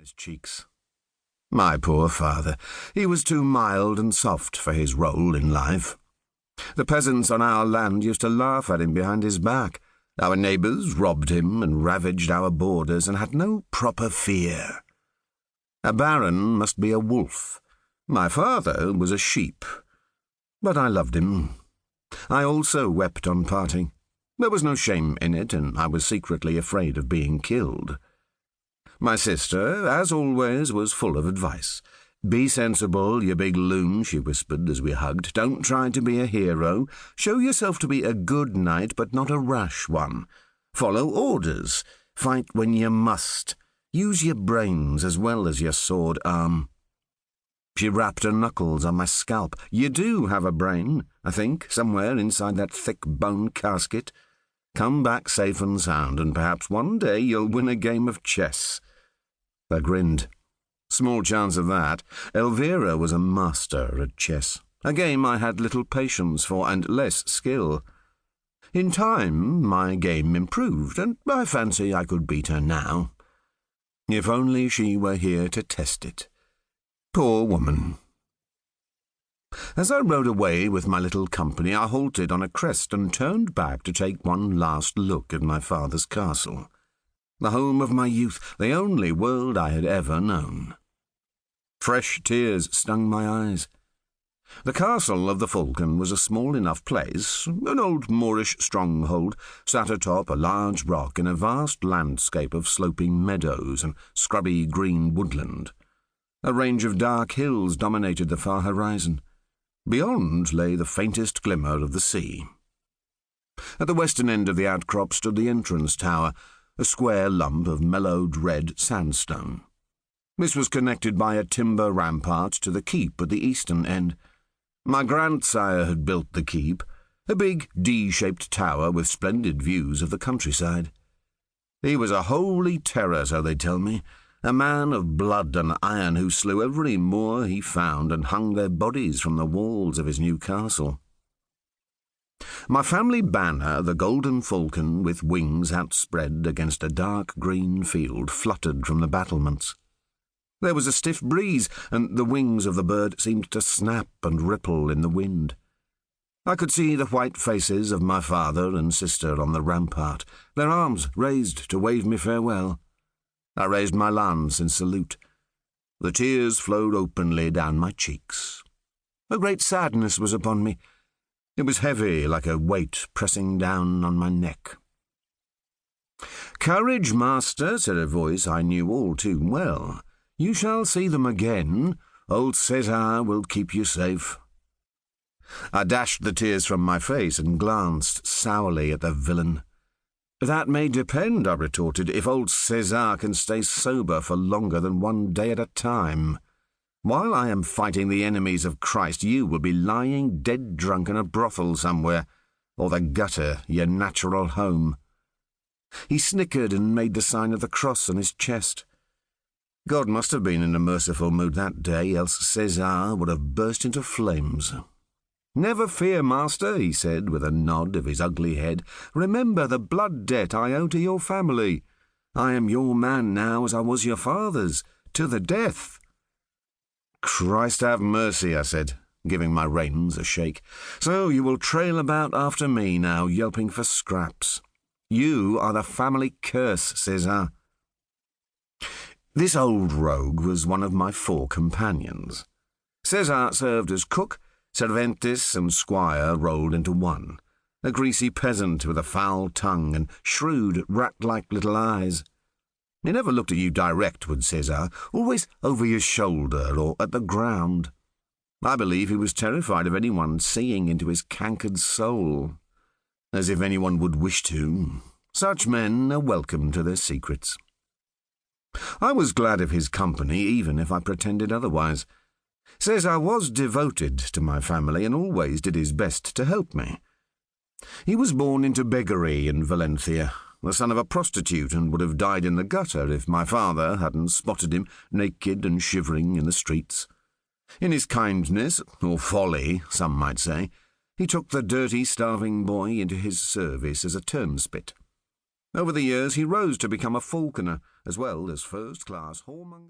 his cheeks. My poor father, he was too mild and soft for his role in life. The peasants on our land used to laugh at him behind his back. Our neighbours robbed him and ravaged our borders and had no proper fear. A baron must be a wolf. My father was a sheep. But I loved him. I also wept on parting. There was no shame in it, and I was secretly afraid of being killed. My sister, as always, was full of advice. "Be sensible, you big loon," she whispered as we hugged. "Don't try to be a hero. Show yourself to be a good knight, but not a rash one. Follow orders. Fight when you must. Use your brains as well as your sword arm." She rapped her knuckles on my scalp. "You do have a brain, I think, somewhere inside that thick bone casket. Come back safe and sound, and perhaps one day you'll win a game of chess." I grinned. Small chance of that. Elvira was a master at chess, a game I had little patience for and less skill. In time, my game improved, and I fancy I could beat her now. If only she were here to test it. Poor woman. As I rode away with my little company, I halted on a crest and turned back to take one last look at my father's castle. The home of my youth, the only world I had ever known. Fresh tears stung my eyes. The castle of the Falcon was a small enough place, an old Moorish stronghold, sat atop a large rock in a vast landscape of sloping meadows and scrubby green woodland. A range of dark hills dominated the far horizon. Beyond lay the faintest glimmer of the sea. At the western end of the outcrop stood the entrance tower, a square lump of mellowed red sandstone. This was connected by a timber rampart to the keep at the eastern end. My grandsire had built the keep, a big D-shaped tower with splendid views of the countryside. He was a holy terror, so they tell me, a man of blood and iron who slew every Moor he found and hung their bodies from the walls of his new castle. My family banner, the golden falcon with wings outspread against a dark green field, fluttered from the battlements. There was a stiff breeze, and the wings of the bird seemed to snap and ripple in the wind. I could see the white faces of my father and sister on the rampart, their arms raised to wave me farewell. I raised my lance in salute. The tears flowed openly down my cheeks. A great sadness was upon me. It was heavy, like a weight pressing down on my neck. "Courage, master," said a voice I knew all too well. "You shall see them again. Old César will keep you safe." I dashed the tears from my face and glanced sourly at the villain. "That may depend," I retorted, "if old César can stay sober for longer than one day at a time. While I am fighting the enemies of Christ, you will be lying dead drunk in a brothel somewhere, or the gutter, your natural home." He snickered and made the sign of the cross on his chest. God must have been in a merciful mood that day, else César would have burst into flames. "Never fear, master," he said with a nod of his ugly head. "Remember the blood debt I owe to your family. I am your man now as I was your father's, to the death." "Christ have mercy," I said, giving my reins a shake. "So you will trail about after me now, yelping for scraps. You are the family curse, César." This old rogue was one of my 4 companions. César served as cook, serventes and squire rolled into one, a greasy peasant with a foul tongue and shrewd, rat-like little eyes. He never looked at you direct, would César, always over your shoulder or at the ground. I believe he was terrified of anyone seeing into his cankered soul. As if anyone would wish to. Such men are welcome to their secrets. I was glad of his company, even if I pretended otherwise. César was devoted to my family and always did his best to help me. He was born into beggary in Valencia, the son of a prostitute, and would have died in the gutter if my father hadn't spotted him naked and shivering in the streets. In his kindness, or folly, some might say, he took the dirty, starving boy into his service as a turnspit. Over the years he rose to become a falconer, as well as first-class whoremonger.